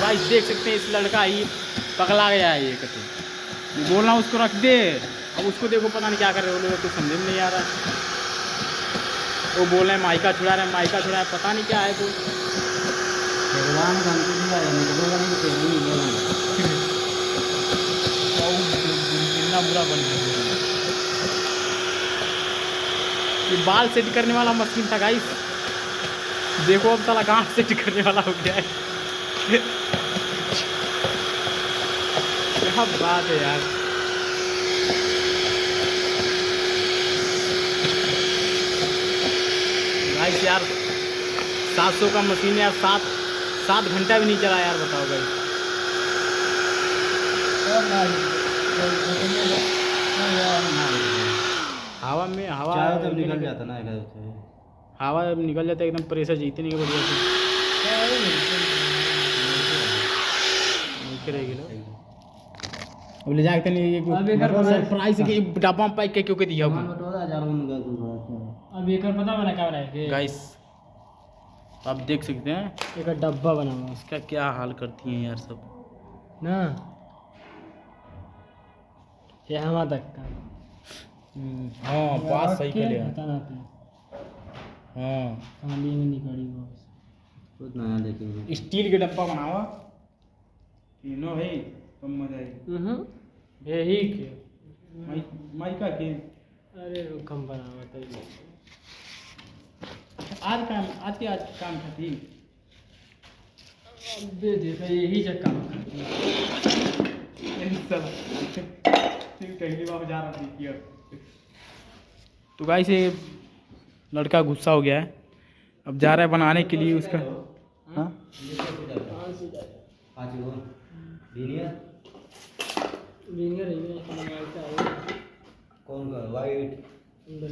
Guys देख सकते हैं इस लड़का ही पगला गया है ये कहते बोलना उसको रख दे। अब उसको देखो पता नहीं क्या कर रहे हो लोग, कुछ समझ में नहीं आ रहा है। वो बोल रहे हैं माइका छुड़ा रहे हैं, माइका छुड़ा है, पता नहीं क्या है तो कितना बुरा बन गया। ये बाल सेट करने वाला मशीन था गाइस, देखो अब साला कहाँ सेट करने वाला हो गया है। क्या बात है यार। गाइस यार 700 का मशीन यार 7 घंटा भी नहीं चला यार, बताओ भाई। हवा में हवा निकल जाता ना, हवा निकल जाता है एकदम, प्रेशर जीते नहीं बढ़िया से अब ले जाके नहीं सरप्राइज के डब्बा में पैक के क्यों के दिया अब एक पता बना क्या बना है गाइस, आप देख सकते हैं एक डब्बा बना हुआ इसका क्या हाल करती हैं यार सब ना, यहाँ तक का। हाँ बात सही कर लिया। हाँ खाली में निकली कुछ नया देखेंगे। स्टील के डब्बा बनावा तीनों भाई, कम मजा आई यही के माइका के। अरे कम बनावा तो आज काम खाती दे देखा यही जब काम करती पहली बार जा रहा थी। तो गाइस ये लड़का गुस्सा हो गया है, अब जा रहा है बनाने के लिए उसका। हाँ कौन का वाइट अंदर